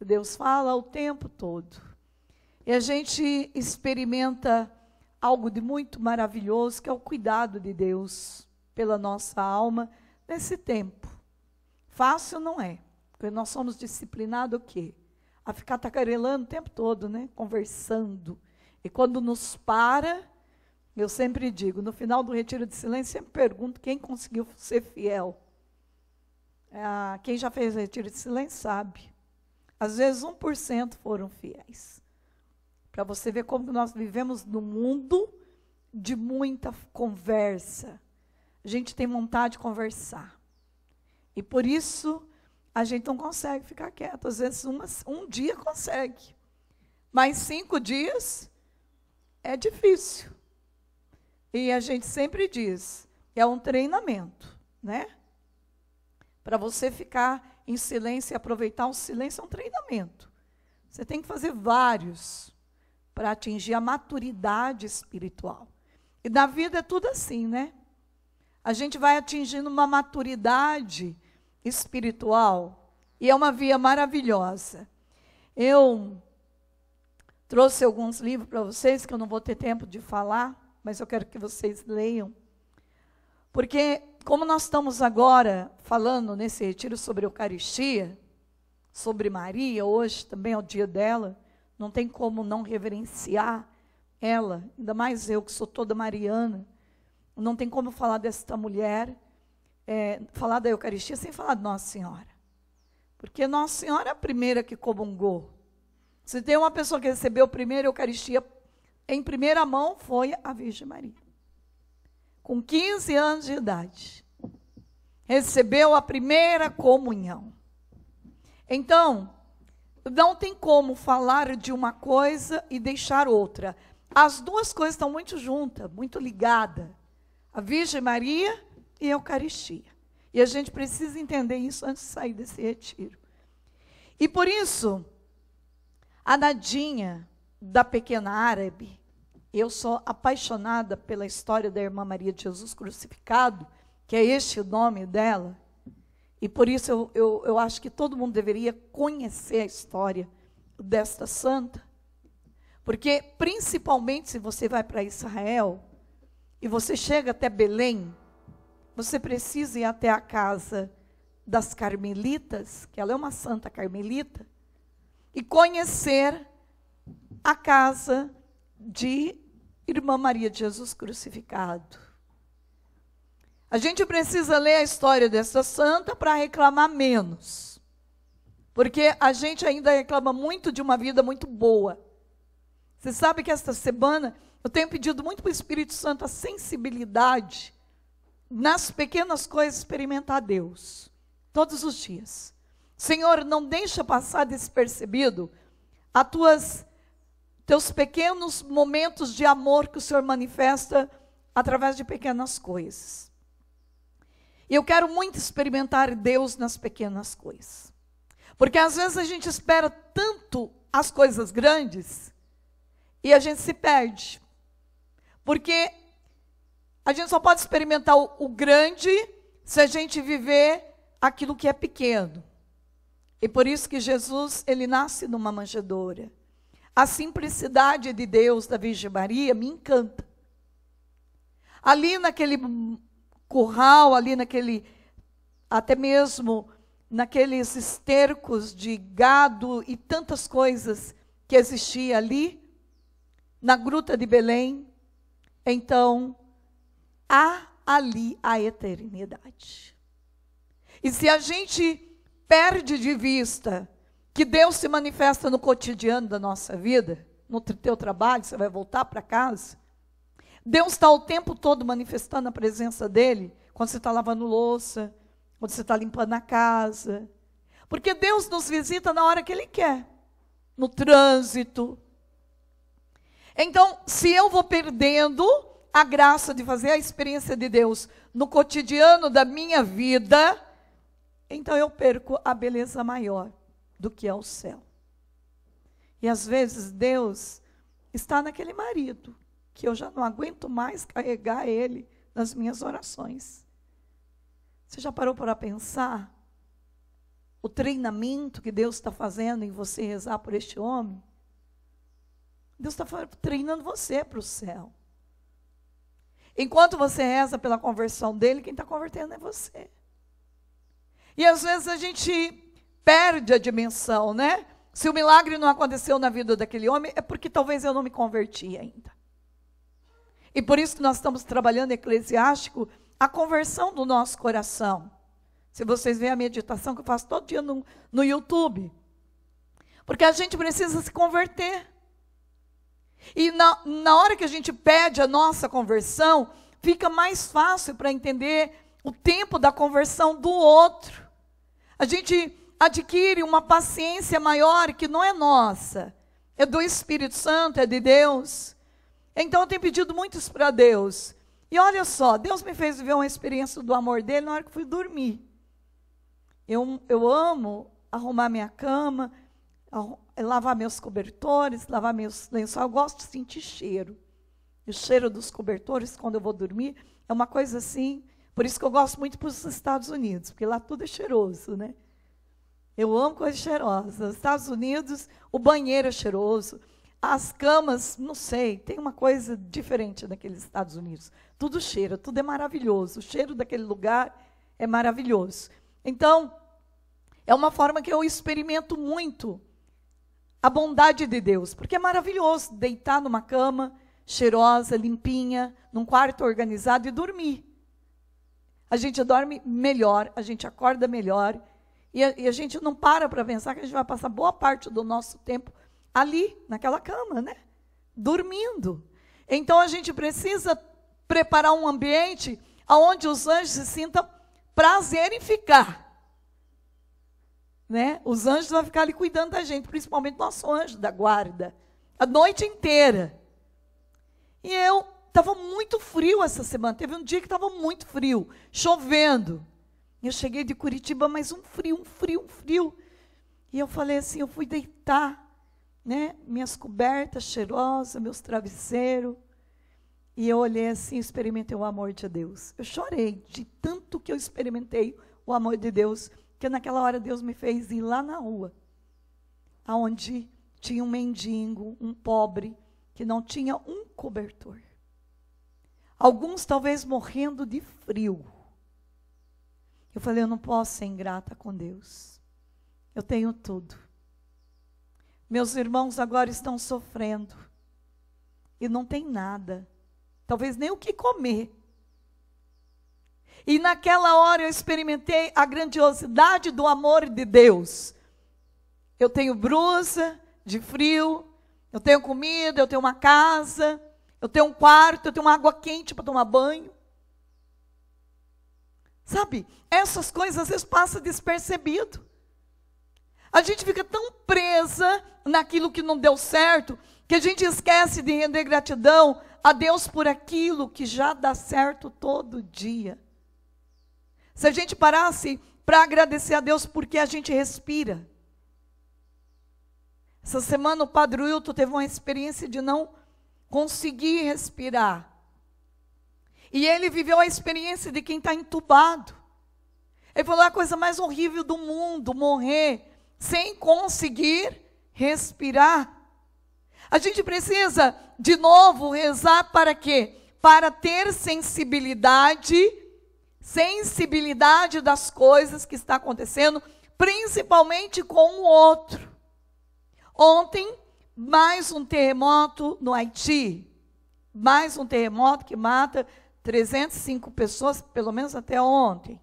Deus fala o tempo todo. E a gente experimenta algo de muito maravilhoso, que é o cuidado de Deus pela nossa alma nesse tempo. Fácil não é, porque nós somos disciplinados o quê? A ficar tagarelando o tempo todo, né? Conversando. E quando nos para, eu sempre digo, no final do retiro de silêncio, sempre pergunto quem conseguiu ser fiel. Quem já fez retiro de silêncio sabe. Às vezes 1% foram fiéis. Para você ver como nós vivemos num mundo de muita conversa. A gente tem vontade de conversar. E por isso, a gente não consegue ficar quieto. Às vezes um dia consegue. Mas 5 dias é difícil. E a gente sempre diz, é um treinamento, né? Para você ficar em silêncio e aproveitar o silêncio é um treinamento. Você tem que fazer vários para atingir a maturidade espiritual. E na vida é tudo assim, né? A gente vai atingindo uma maturidade espiritual e é uma via maravilhosa. Eu trouxe alguns livros para vocês que eu não vou ter tempo de falar, mas eu quero que vocês leiam. Porque como nós estamos agora falando nesse retiro sobre Eucaristia, sobre Maria, hoje também é o dia dela, não tem como não reverenciar ela, ainda mais eu que sou toda mariana, não tem como falar desta mulher, falar da Eucaristia sem falar de Nossa Senhora. Porque Nossa Senhora é a primeira que comungou. Se tem uma pessoa que recebeu a primeira Eucaristia em primeira mão, foi a Virgem Maria. Com 15 anos de idade, recebeu a primeira comunhão. Então, não tem como falar de uma coisa e deixar outra. As duas coisas estão muito juntas, muito ligadas. A Virgem Maria e a Eucaristia. E a gente precisa entender isso antes de sair desse retiro. E por isso, a Nadinha, da Pequena Árabe, eu sou apaixonada pela história da Irmã Maria de Jesus Crucificado, que é este o nome dela. E por isso eu acho que todo mundo deveria conhecer a história desta santa. Porque, principalmente, se você vai para Israel e você chega até Belém, você precisa ir até a casa das Carmelitas, que ela é uma santa carmelita, e conhecer a casa de Irmã Maria de Jesus Crucificado. A gente precisa ler a história dessa santa para reclamar menos. Porque a gente ainda reclama muito de uma vida muito boa. Você sabe que esta semana eu tenho pedido muito para o Espírito Santo a sensibilidade nas pequenas coisas, experimentar Deus. Todos os dias. Senhor, não deixa passar despercebido teus pequenos momentos de amor que o Senhor manifesta através de pequenas coisas. E eu quero muito experimentar Deus nas pequenas coisas. Porque às vezes a gente espera tanto as coisas grandes e a gente se perde. Porque a gente só pode experimentar o grande se a gente viver aquilo que é pequeno. E por isso que Jesus, ele nasce numa manjedoura. A simplicidade de Deus, da Virgem Maria, me encanta. Ali naquele curral, ali até mesmo naqueles estercos de gado e tantas coisas que existia ali, na gruta de Belém, então, há ali a eternidade. E se a gente perde de vista que Deus se manifesta no cotidiano da nossa vida, no teu trabalho, você vai voltar para casa, Deus está o tempo todo manifestando a presença dele, quando você está lavando louça, quando você está limpando a casa. Porque Deus nos visita na hora que Ele quer, no trânsito. Então, se eu vou perdendo a graça de fazer a experiência de Deus no cotidiano da minha vida, então eu perco a beleza maior do que é o céu. E às vezes Deus está naquele marido, que eu já não aguento mais carregar ele nas minhas orações. Você já parou para pensar o treinamento que Deus está fazendo em você rezar por este homem? Deus está treinando você para o céu. Enquanto você reza pela conversão dele, quem está convertendo é você. E às vezes a gente perde a dimensão, né? Se o milagre não aconteceu na vida daquele homem, é porque talvez eu não me converti ainda. E por isso que nós estamos trabalhando Eclesiástico, a conversão do nosso coração. Se vocês veem a meditação que eu faço todo dia no YouTube. Porque a gente precisa se converter. E na hora que a gente pede a nossa conversão, fica mais fácil para entender o tempo da conversão do outro. A gente adquire uma paciência maior que não é nossa, é do Espírito Santo, é de Deus. Então eu tenho pedido muito isso para Deus. E olha só, Deus me fez viver uma experiência do amor dele na hora que fui dormir. Eu amo arrumar minha cama, lavar meus cobertores, lavar meus lençóis. Eu gosto de sentir cheiro. O cheiro dos cobertores, quando eu vou dormir, é uma coisa assim. Por isso que eu gosto muito para os Estados Unidos, porque lá tudo é cheiroso, né? Eu amo coisas cheirosas. Nos Estados Unidos, o banheiro é cheiroso. As camas, não sei, tem uma coisa diferente naqueles Estados Unidos. Tudo cheira, tudo é maravilhoso. O cheiro daquele lugar é maravilhoso. Então, é uma forma que eu experimento muito a bondade de Deus, porque é maravilhoso deitar numa cama cheirosa, limpinha, num quarto organizado e dormir. A gente dorme melhor, a gente acorda melhor, e a gente não para pensar que a gente vai passar boa parte do nosso tempo ali, naquela cama, né? Dormindo. Então a gente precisa preparar um ambiente onde os anjos se sintam prazer em ficar. Né? Os anjos vão ficar ali cuidando da gente, principalmente nosso anjo da guarda, a noite inteira. E estava muito frio essa semana, teve um dia que estava muito frio, chovendo. Eu cheguei de Curitiba, mas um frio. E eu falei assim, eu fui deitar, né? Minhas cobertas cheirosas, meus travesseiros. E eu olhei assim, experimentei o amor de Deus. Eu chorei de tanto que eu experimentei o amor de Deus, que naquela hora Deus me fez ir lá na rua, onde tinha um mendigo, um pobre, que não tinha um cobertor. Alguns talvez morrendo de frio. Eu falei, eu não posso ser ingrata com Deus. Eu tenho tudo. Meus irmãos agora estão sofrendo. E não tem nada. Talvez nem o que comer. E naquela hora eu experimentei a grandiosidade do amor de Deus. Eu tenho blusa de frio, eu tenho comida, eu tenho uma casa, eu tenho um quarto, eu tenho uma água quente para tomar banho. Sabe, essas coisas às vezes passam despercebido. A gente fica tão presa naquilo que não deu certo, que a gente esquece de render gratidão a Deus por aquilo que já dá certo todo dia. Se a gente parasse para agradecer a Deus porque a gente respira. Essa semana o Padre Wilton teve uma experiência de não conseguir respirar. E ele viveu a experiência de quem está entubado. Ele falou, a coisa mais horrível do mundo, morrer sem conseguir respirar. A gente precisa, de novo, rezar para quê? Para ter sensibilidade das coisas que está acontecendo, principalmente com o outro. Ontem, mais um terremoto no Haiti. Mais um terremoto que mata 305 pessoas, pelo menos até ontem.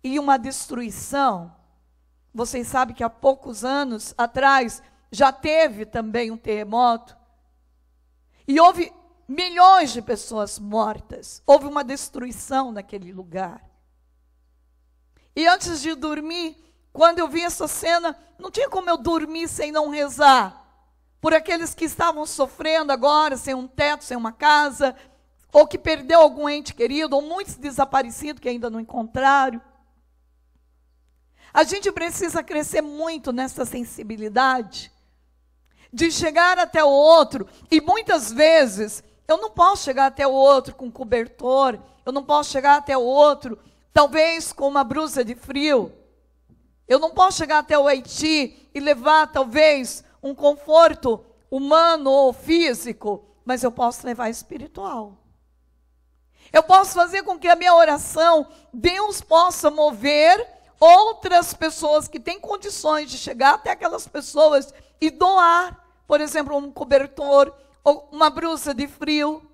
E uma destruição. Vocês sabem que há poucos anos atrás já teve também um terremoto. E houve milhões de pessoas mortas. Houve uma destruição naquele lugar. E antes de dormir, quando eu vi essa cena, não tinha como eu dormir sem não rezar. Por aqueles que estavam sofrendo agora, sem um teto, sem uma casa, ou que perdeu algum ente querido, ou muitos desaparecidos que ainda não encontraram. A gente precisa crescer muito nessa sensibilidade, de chegar até o outro, e muitas vezes, eu não posso chegar até o outro com cobertor, eu não posso chegar até o outro, talvez com uma blusa de frio, Eu não posso chegar até o Haiti e levar talvez um conforto humano ou físico, mas eu posso levar espiritual. Eu posso fazer com que a minha oração, Deus possa mover outras pessoas que têm condições de chegar até aquelas pessoas e doar, por exemplo, um cobertor ou uma blusa de frio.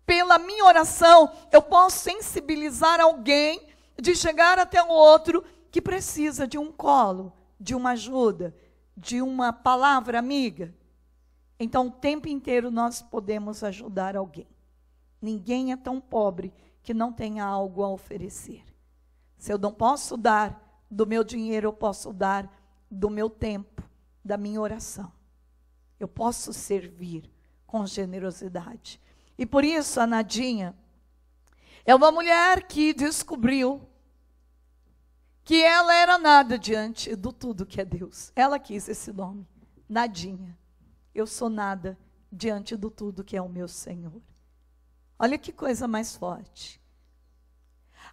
Pela minha oração, eu posso sensibilizar alguém de chegar até o outro que precisa de um colo, de uma ajuda, de uma palavra amiga. Então, o tempo inteiro nós podemos ajudar alguém. Ninguém é tão pobre que não tenha algo a oferecer. Se eu não posso dar do meu dinheiro, eu posso dar do meu tempo, da minha oração. Eu posso servir com generosidade. E por isso a Nadinha é uma mulher que descobriu que ela era nada diante do tudo que é Deus. Ela quis esse nome, Nadinha. Eu sou nada diante do tudo que é o meu Senhor. Olha que coisa mais forte.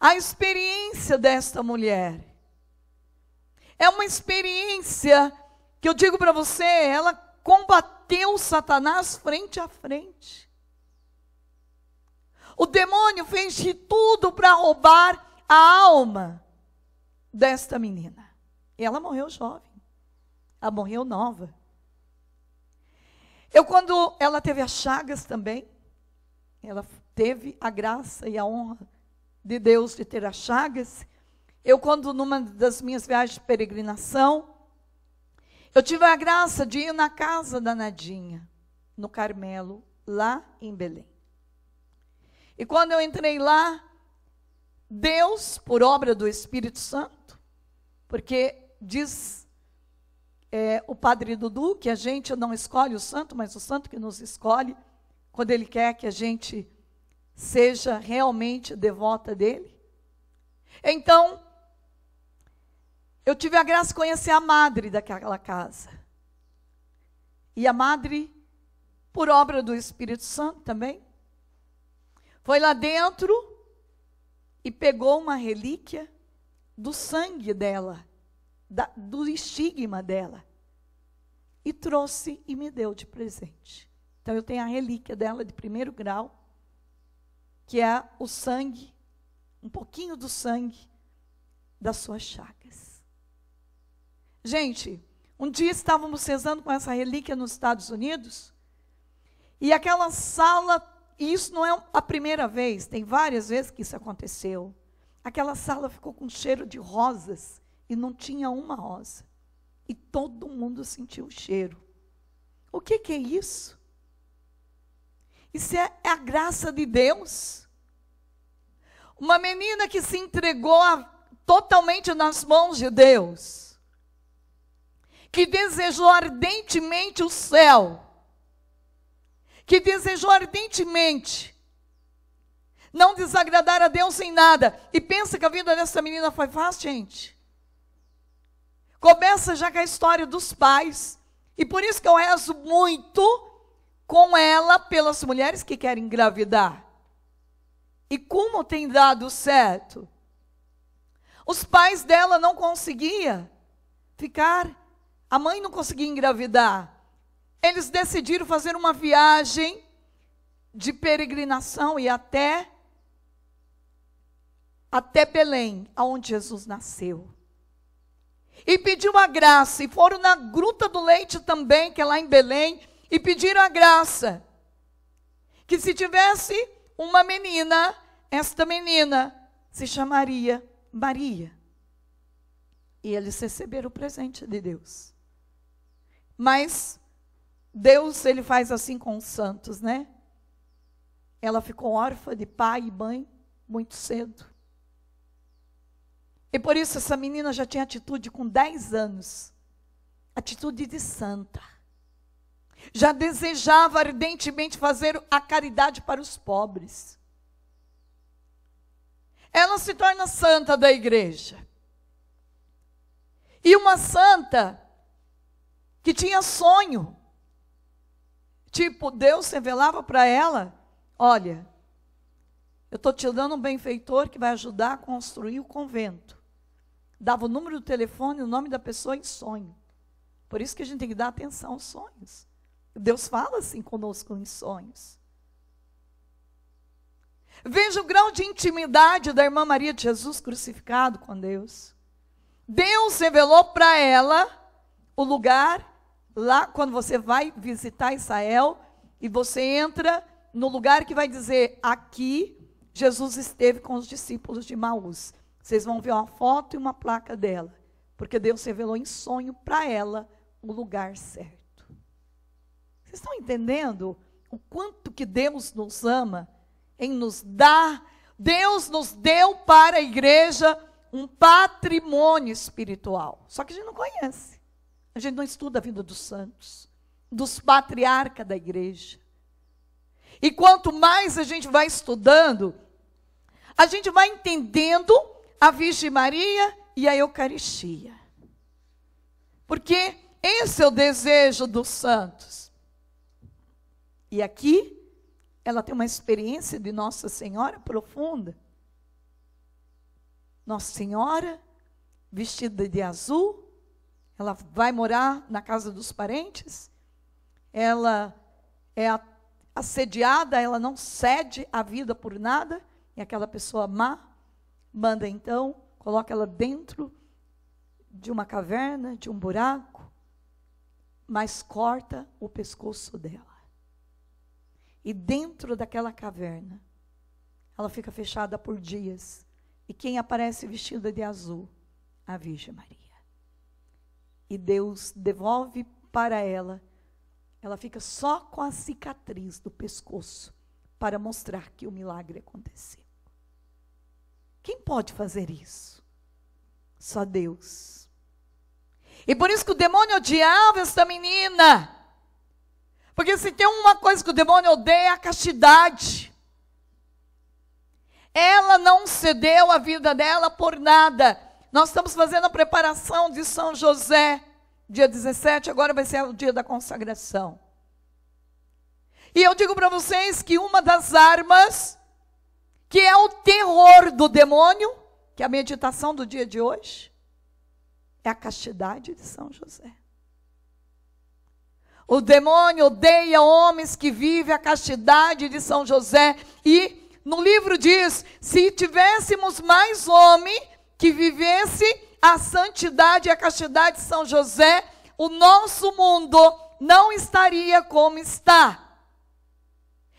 A experiência desta mulher é uma experiência que eu digo para você, ela combateu Satanás frente a frente. O demônio fez de tudo para roubar a alma desta menina. E ela morreu jovem. Ela morreu nova. Quando ela teve as chagas também, ela teve a graça e a honra de Deus de ter as chagas. Quando numa das minhas viagens de peregrinação, eu tive a graça de ir na casa da Nadinha, no Carmelo, lá em Belém. E quando eu entrei lá, Deus, por obra do Espírito Santo, porque diz o Padre Dudu que a gente não escolhe o santo, mas o santo que nos escolhe, quando ele quer que a gente seja realmente devota dele. Então, eu tive a graça de conhecer a madre daquela casa. E a madre, por obra do Espírito Santo também, foi lá dentro e pegou uma relíquia do sangue dela, do estigma dela, e trouxe e me deu de presente. Então eu tenho a relíquia dela de 1º grau, que é o sangue, um pouquinho do sangue das suas chagas. Gente, um dia estávamos rezando com essa relíquia nos Estados Unidos, e aquela sala, e isso não é a primeira vez, tem várias vezes que isso aconteceu. Aquela sala ficou com cheiro de rosas e não tinha uma rosa. E todo mundo sentiu o cheiro. O que é isso? Isso é a graça de Deus. Uma menina que se entregou totalmente nas mãos de Deus, que desejou ardentemente o céu, que desejou ardentemente não desagradar a Deus em nada. E pensa que a vida dessa menina foi fácil, gente? Começa já com a história dos pais. E por isso que eu rezo muito com ela pelas mulheres que querem engravidar. E como tem dado certo. Os pais dela não conseguiam ficar, a mãe não conseguia engravidar. Eles decidiram fazer uma viagem de peregrinação e até Belém, aonde Jesus nasceu. E pediu a graça, e foram na Gruta do Leite também, que é lá em Belém, e pediram a graça, que se tivesse uma menina, esta menina se chamaria Maria. E eles receberam o presente de Deus. Mas Deus, ele faz assim com os santos, né? Ela ficou órfã de pai e mãe muito cedo. E por isso essa menina já tinha atitude com 10 anos. Atitude de santa. Já desejava ardentemente fazer a caridade para os pobres. Ela se torna santa da igreja. E uma santa que tinha sonho. Tipo, Deus revelava para ela, olha, eu estou te dando um benfeitor que vai ajudar a construir o convento. dava o número do telefone, o nome da pessoa em sonho. Por isso que a gente tem que dar atenção aos sonhos. Deus fala assim conosco em sonhos. Veja o grau de intimidade da irmã Maria de Jesus crucificado com Deus. Deus revelou para ela o lugar, lá quando você vai visitar Israel, e você entra no lugar que vai dizer, aqui Jesus esteve com os discípulos de Emaús. Vocês vão ver uma foto e uma placa dela, porque Deus revelou em sonho para ela o lugar certo. Vocês estão entendendo o quanto que Deus nos ama em nos dar? Deus nos deu para a igreja um patrimônio espiritual. Só que a gente não conhece. A gente não estuda a vida dos santos, dos patriarcas da igreja. E quanto mais a gente vai estudando, a gente vai entendendo a Virgem Maria e a Eucaristia. Porque esse é o desejo dos santos. E aqui, ela tem uma experiência de Nossa Senhora profunda. Nossa Senhora, vestida de azul, ela vai morar na casa dos parentes, ela é assediada, ela não cede a vida por nada, e aquela pessoa má manda então, coloca ela dentro de uma caverna, de um buraco, mas corta o pescoço dela. E dentro daquela caverna, ela fica fechada por dias. E quem aparece vestida de azul? A Virgem Maria. E Deus devolve para ela, ela fica só com a cicatriz do pescoço, para mostrar que o milagre aconteceu. Quem pode fazer isso? Só Deus. E por isso que o demônio odiava essa menina. Porque se tem uma coisa que o demônio odeia, é a castidade. Ela não cedeu a vida dela por nada. Nós estamos fazendo a preparação de São José. Dia 17, agora vai ser o dia da consagração. E eu digo para vocês que uma das armas, que é o terror do demônio, que é a meditação do dia de hoje, é a castidade de São José. O demônio odeia homens que vivem a castidade de São José. E no livro diz, se tivéssemos mais homem que vivesse a santidade e a castidade de São José, o nosso mundo não estaria como está.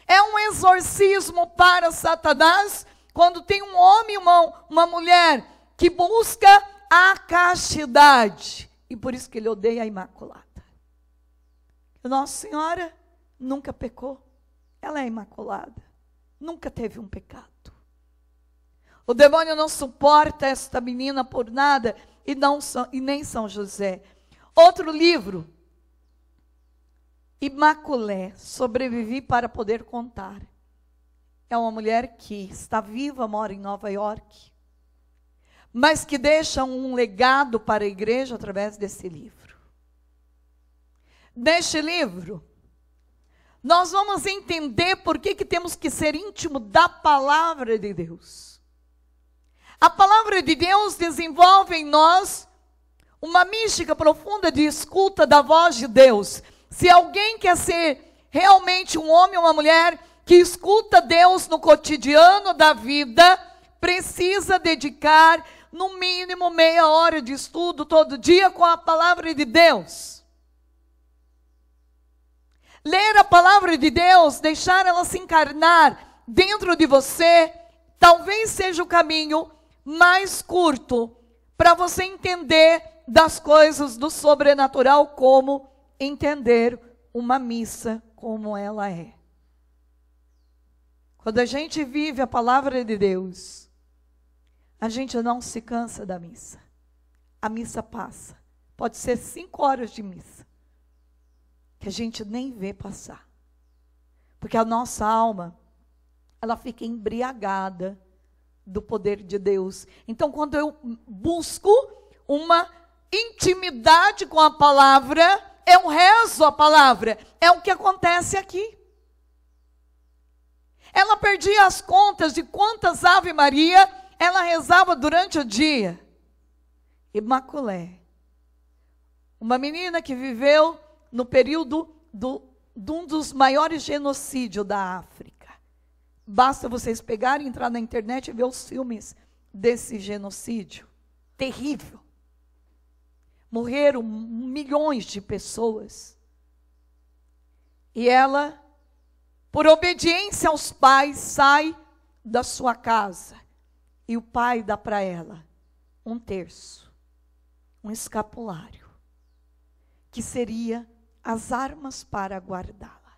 É um exorcismo para Satanás, quando tem um homem e uma mulher que busca a castidade. E por isso que ele odeia a Imaculada. Nossa Senhora nunca pecou. Ela é imaculada. Nunca teve um pecado. O demônio não suporta esta menina por nada, e nem São José. Outro livro, Imaculée, sobrevivi para poder contar. É uma mulher que está viva, mora em Nova York, mas que deixa um legado para a igreja através desse livro. Neste livro, nós vamos entender por que temos que ser íntimo da palavra de Deus. A palavra de Deus desenvolve em nós uma mística profunda de escuta da voz de Deus. Se alguém quer ser realmente um homem ou uma mulher que escuta Deus no cotidiano da vida, precisa dedicar no mínimo meia hora de estudo todo dia com a palavra de Deus. Ler a palavra de Deus, deixar ela se encarnar dentro de você, talvez seja o caminho mais curto para você entender das coisas do sobrenatural, como entender uma missa como ela é. Quando a gente vive a palavra de Deus, a gente não se cansa da missa. A missa passa. Pode ser 5 horas de missa, que a gente nem vê passar. Porque a nossa alma, ela fica embriagada do poder de Deus. Então, quando eu busco uma intimidade com a palavra, eu rezo a palavra. É o que acontece aqui. Ela perdia as contas de quantas Ave Maria ela rezava durante o dia. Imaculé. Uma menina que viveu no período de um dos maiores genocídios da África. Basta vocês pegarem, entrar na internet e ver os filmes desse genocídio. Terrível. Morreram milhões de pessoas. E ela, por obediência aos pais, sai da sua casa. E o pai dá para ela um terço, um escapulário, que seria as armas para guardá-la.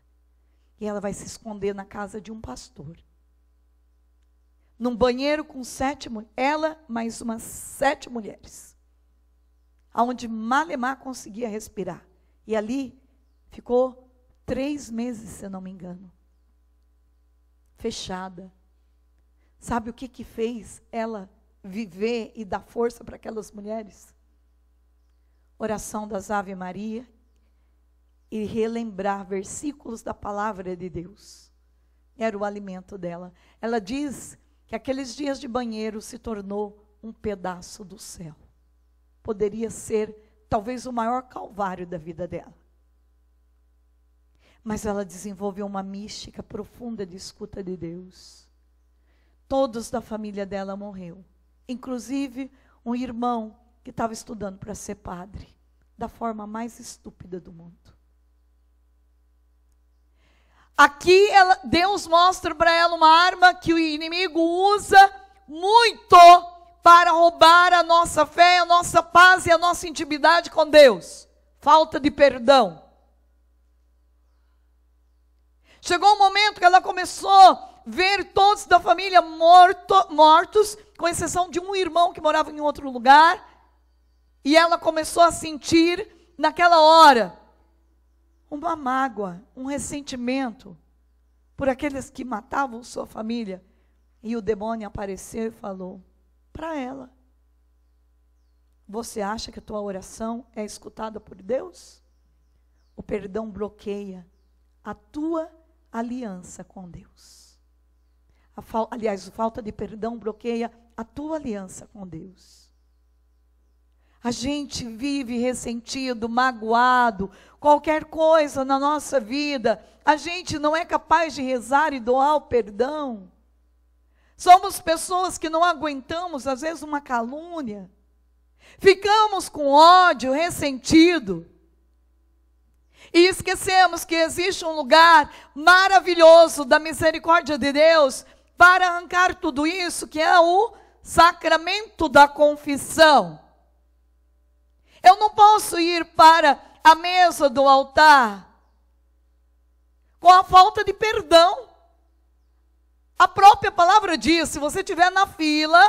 E ela vai se esconder na casa de um pastor. Num banheiro com 7 mulheres, ela mais umas 7 mulheres. Onde Malemar conseguia respirar. E ali ficou 3 meses, se eu não me engano. Fechada. Sabe o que fez ela viver e dar força para aquelas mulheres? Oração das Ave Maria e relembrar versículos da palavra de Deus. Era o alimento dela. Ela diz que aqueles dias de banheiro se tornou um pedaço do céu. Poderia ser talvez o maior calvário da vida dela. Mas ela desenvolveu uma mística profunda de escuta de Deus. Todos da família dela morreu. Inclusive um irmão que estava estudando para ser padre. Da forma mais estúpida do mundo. Aqui Deus mostra para ela uma arma que o inimigo usa muito para roubar a nossa fé, a nossa paz e a nossa intimidade com Deus. Falta de perdão. Chegou um momento que ela começou a ver todos da família mortos, com exceção de um irmão que morava em outro lugar. E ela começou a sentir, naquela hora, uma mágoa, um ressentimento por aqueles que matavam sua família. E o demônio apareceu e falou para ela: você acha que a tua oração é escutada por Deus? O perdão bloqueia a tua aliança com Deus. Aliás, a falta de perdão bloqueia a tua aliança com Deus. A gente vive ressentido, magoado, qualquer coisa na nossa vida, a gente não é capaz de rezar e doar o perdão. Somos pessoas que não aguentamos, às vezes, uma calúnia. Ficamos com ódio, ressentido. E esquecemos que existe um lugar maravilhoso da misericórdia de Deus para arrancar tudo isso, que é o sacramento da confissão. Eu não posso ir para a mesa do altar com a falta de perdão. A própria palavra diz, se você estiver na fila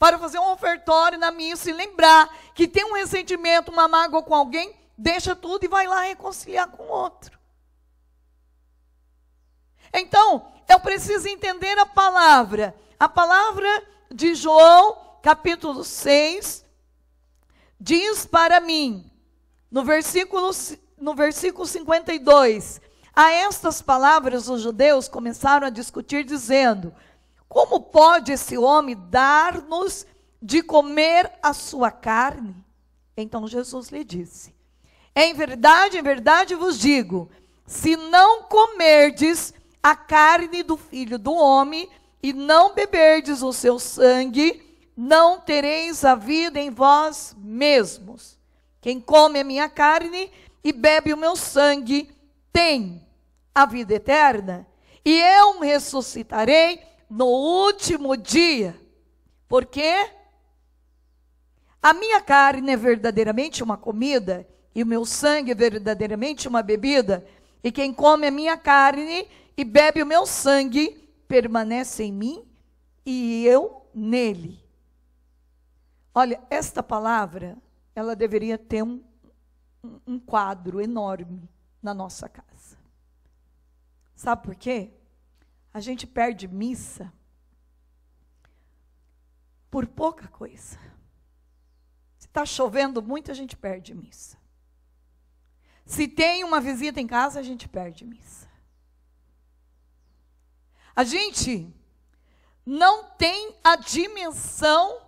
para fazer um ofertório na missa e lembrar que tem um ressentimento, uma mágoa com alguém, deixa tudo e vai lá reconciliar com o outro. Então, eu preciso entender a palavra. A palavra de João, capítulo 6, diz para mim, no versículo 52, a estas palavras os judeus começaram a discutir dizendo: como pode esse homem dar-nos de comer a sua carne? Então Jesus lhe disse: em verdade vos digo, se não comerdes a carne do Filho do Homem e não beberdes o seu sangue, não tereis a vida em vós mesmos. Quem come a minha carne e bebe o meu sangue tem a vida eterna, e eu ressuscitarei no último dia. Porque a minha carne é verdadeiramente uma comida, e o meu sangue é verdadeiramente uma bebida, e quem come a minha carne e bebe o meu sangue permanece em mim, e eu nele. Olha, esta palavra, ela deveria ter um quadro enorme na nossa casa. Sabe por quê? A gente perde missa por pouca coisa. Se está chovendo muito, a gente perde missa. Se tem uma visita em casa, a gente perde missa. A gente não tem a dimensão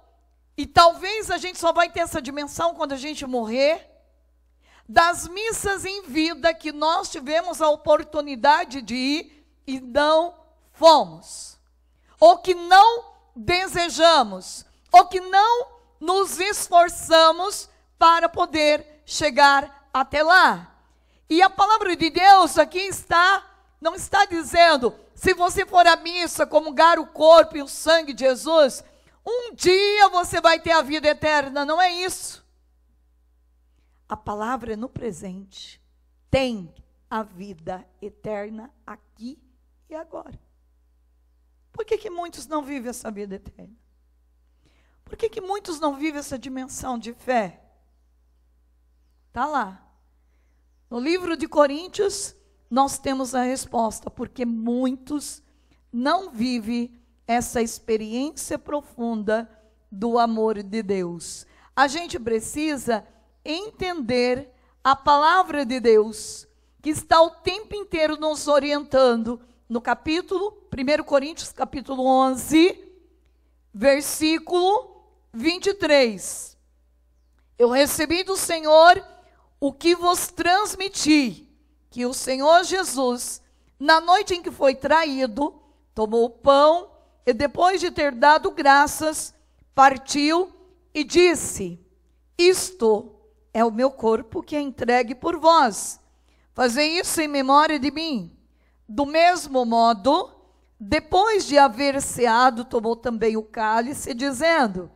e talvez a gente só vai ter essa dimensão quando a gente morrer, das missas em vida que nós tivemos a oportunidade de ir e não fomos, ou que não desejamos, ou que não nos esforçamos para poder chegar até lá. E a palavra de Deus aqui não está dizendo, se você for à missa comungar o corpo e o sangue de Jesus, um dia você vai ter a vida eterna. Não é isso. A palavra é no presente. Tem a vida eterna aqui e agora. Por que muitos não vivem essa vida eterna? Por que muitos não vivem essa dimensão de fé? Está lá. No livro de Coríntios, nós temos a resposta, porque muitos não vivem essa experiência profunda do amor de Deus. A gente precisa entender a palavra de Deus, que está o tempo inteiro nos orientando. No capítulo, 1 Coríntios, capítulo 11, versículo 23. Eu recebi do Senhor o que vos transmiti, que o Senhor Jesus, na noite em que foi traído, tomou o pão e depois de ter dado graças, partiu e disse: isto é o meu corpo que é entregue por vós. Fazei isso em memória de mim. Do mesmo modo, depois de haver ceado, tomou também o cálice, dizendo: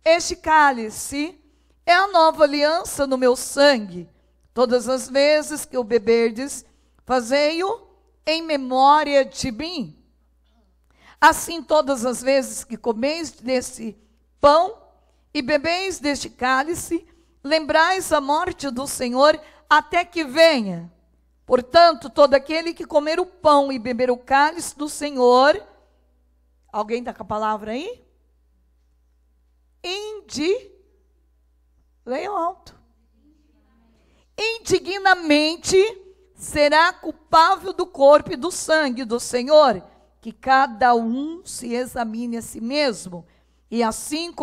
este cálice é a nova aliança no meu sangue. Todas as vezes que o beberdes, fazei-o em memória de mim. Assim, todas as vezes que comeis desse pão e bebeis deste cálice, lembrais a morte do Senhor até que venha. Portanto, todo aquele que comer o pão e beber o cálice do Senhor, alguém está com a palavra aí? Leiam alto. Indignamente será culpável do corpo e do sangue do Senhor. Que cada um se examine a si mesmo, e assim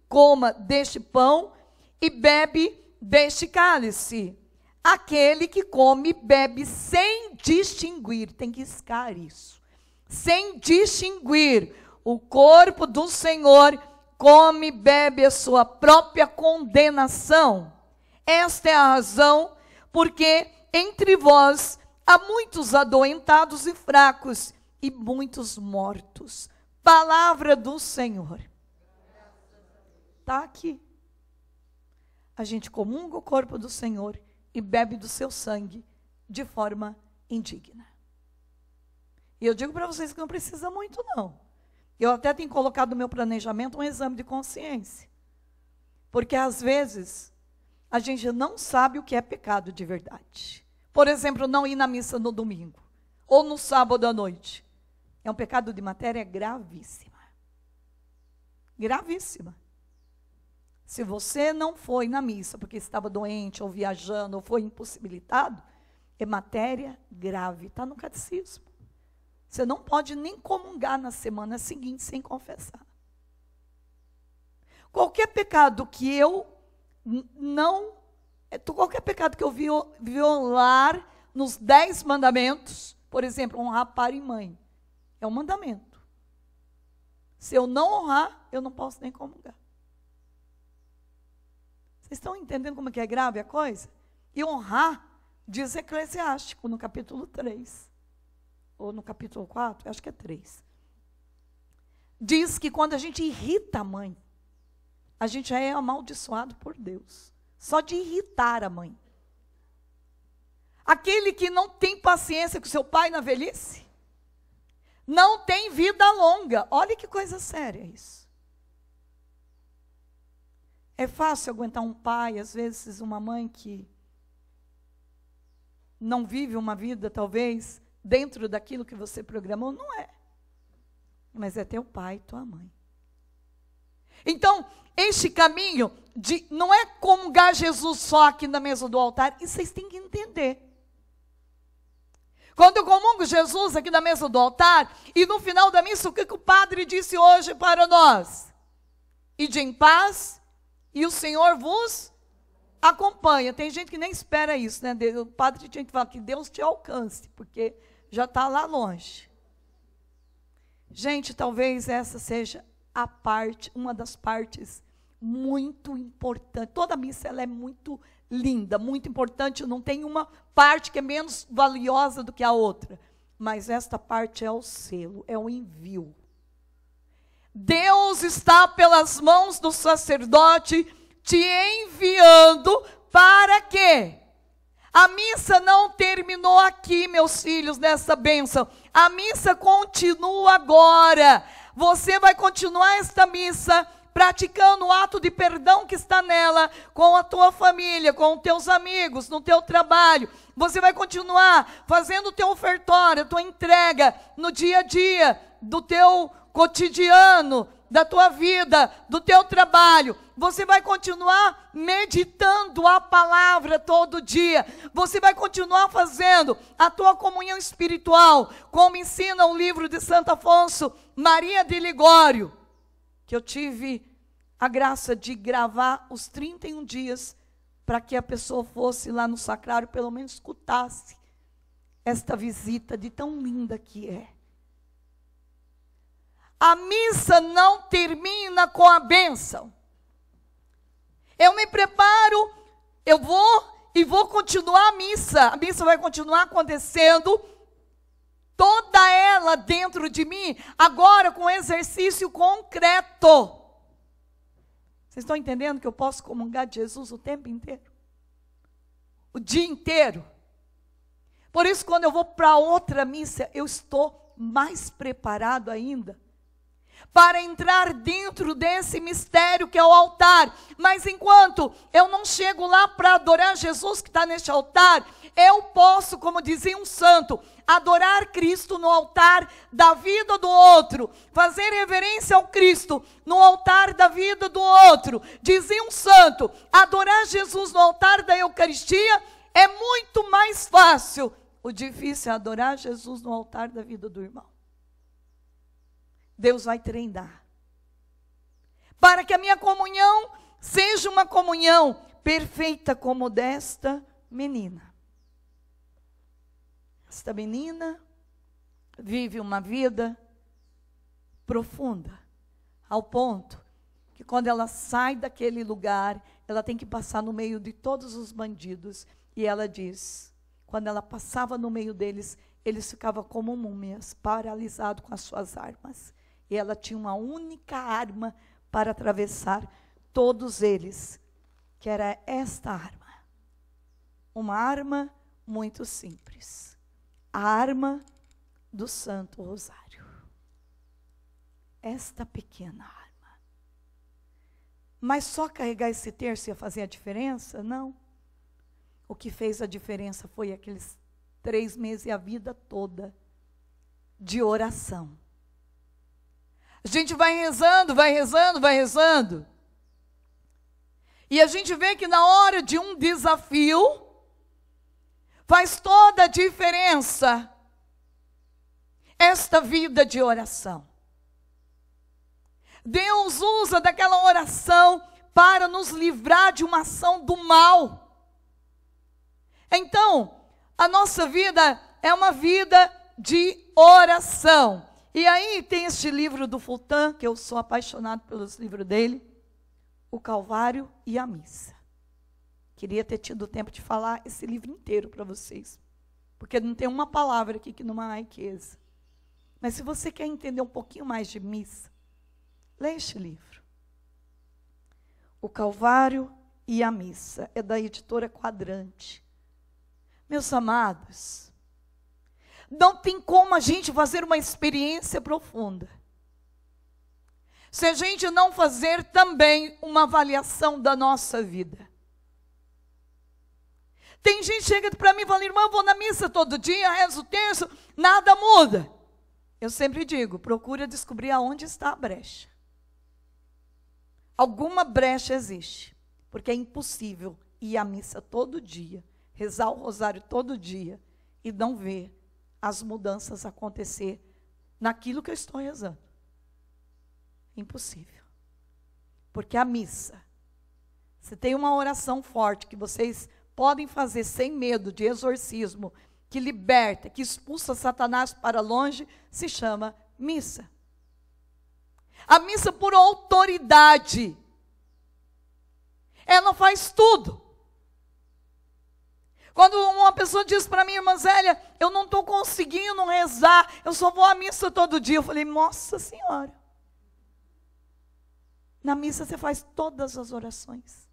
coma deste pão e bebe deste cálice. Aquele que come e bebe sem distinguir, tem que iscar isso, sem distinguir o corpo do Senhor, come e bebe a sua própria condenação. Esta é a razão porque entre vós há muitos adoentados e fracos, e muitos mortos. Palavra do Senhor. Está aqui. A gente comunga o corpo do Senhor e bebe do seu sangue de forma indigna. E eu digo para vocês que não precisa muito, não. Eu até tenho colocado no meu planejamento um exame de consciência. Porque às vezes a gente não sabe o que é pecado de verdade. Por exemplo, não ir na missa no domingo, ou no sábado à noite. É um pecado de matéria gravíssima. Gravíssima. Se você não foi na missa porque estava doente, ou viajando, ou foi impossibilitado, é matéria grave, está no catecismo. Você não pode nem comungar na semana seguinte sem confessar. Qualquer pecado que eu qualquer pecado que eu violar nos 10 mandamentos, por exemplo, honrar pai e mãe, é um mandamento. Se eu não honrar, eu não posso nem comungar. Vocês estão entendendo como que é grave a coisa? E honrar, diz Eclesiástico, no capítulo 3, ou no capítulo 4, acho que é 3. Diz que quando a gente irrita a mãe, a gente já é amaldiçoado por Deus. Só de irritar a mãe. Aquele que não tem paciência com seu pai na velhice, não tem vida longa. Olha que coisa séria isso. É fácil aguentar um pai, às vezes uma mãe que não vive uma vida, talvez, dentro daquilo que você programou? Não é. Mas é teu pai e tua mãe. Então, este caminho não é comungar Jesus só aqui na mesa do altar, isso vocês têm que entender. Quando eu comungo Jesus aqui na mesa do altar, e no final da missa, o que o padre disse hoje para nós? ide em paz, e o Senhor vos acompanha. Tem gente que nem espera isso, né? O padre tinha que falar que Deus te alcance, porque já está lá longe. Gente, talvez essa seja a parte, uma das partes muito importantes. Toda missa ela é muito linda, muito importante. Não tem uma parte que é menos valiosa do que a outra. Mas esta parte é o selo, é o envio. Deus está pelas mãos do sacerdote te enviando para quê? A missa não terminou aqui, meus filhos, nessa bênção. A missa continua agora. Você vai continuar esta missa praticando o ato de perdão que está nela, com a tua família, com os teus amigos, no teu trabalho. Você vai continuar fazendo o teu ofertório, a tua entrega no dia a dia, do teu cotidiano, da tua vida, do teu trabalho. Você vai continuar meditando a palavra todo dia. Você vai continuar fazendo a tua comunhão espiritual, como ensina o livro de Santo Afonso Maria de Ligório, que eu tive a graça de gravar os 31 dias, para que a pessoa fosse lá no sacrário, pelo menos escutasse esta visita de tão linda que é. A missa não termina com a bênção. Eu me preparo, eu vou continuar a missa. A missa vai continuar acontecendo, toda ela dentro de mim, agora com exercício concreto. Vocês estão entendendo que eu posso comungar de Jesus o tempo inteiro? O dia inteiro. Por isso, quando eu vou para outra missa, eu estou mais preparado ainda para entrar dentro desse mistério que é o altar. Mas enquanto eu não chego lá para adorar Jesus que está neste altar, eu posso, como dizia um santo, adorar Cristo no altar da vida do outro, fazer reverência ao Cristo no altar da vida do outro. Dizia um santo, adorar Jesus no altar da Eucaristia é muito mais fácil. O difícil é adorar Jesus no altar da vida do irmão. Deus vai treinar, para que a minha comunhão seja uma comunhão perfeita como desta menina. Esta menina vive uma vida profunda, ao ponto que quando ela sai daquele lugar, ela tem que passar no meio de todos os bandidos, e ela diz, quando ela passava no meio deles, eles ficavam como múmias, paralisados com as suas armas. E ela tinha uma única arma para atravessar todos eles, que era esta arma. Uma arma muito simples. A arma do Santo Rosário. Esta pequena arma. Mas só carregar esse terço ia fazer a diferença? Não. O que fez a diferença foi aqueles 3 meses e a vida toda de oração. A gente vai rezando, vai rezando, vai rezando. E a gente vê que na hora de um desafio, faz toda a diferença esta vida de oração. Deus usa daquela oração para nos livrar de uma ação do mal. Então, a nossa vida é uma vida de oração. E aí tem este livro do Fultan, que eu sou apaixonado pelos livros dele, O Calvário e a Missa. Queria ter tido tempo de falar esse livro inteiro para vocês, porque não tem uma palavra aqui que não há riqueza. Mas se você quer entender um pouquinho mais de missa, leia este livro. O Calvário e a Missa, é da editora Quadrante. Meus amados, não tem como a gente fazer uma experiência profunda se a gente não fazer também uma avaliação da nossa vida. Tem gente que chega para mim e fala, irmã, eu vou na missa todo dia, rezo o terço, nada muda. Eu sempre digo, procura descobrir aonde está a brecha. Alguma brecha existe, porque é impossível ir à missa todo dia, rezar o rosário todo dia e não ver as mudanças acontecer naquilo que eu estou rezando. Impossível. Porque a missa, se tem uma oração forte que vocês podem fazer sem medo de exorcismo, que liberta, que expulsa Satanás para longe, se chama missa. A missa por autoridade. Ela faz tudo. Quando uma pessoa diz para mim, irmã Zélia, eu não estou conseguindo rezar, eu só vou à missa todo dia. Eu falei, nossa senhora. Na missa você faz todas as orações.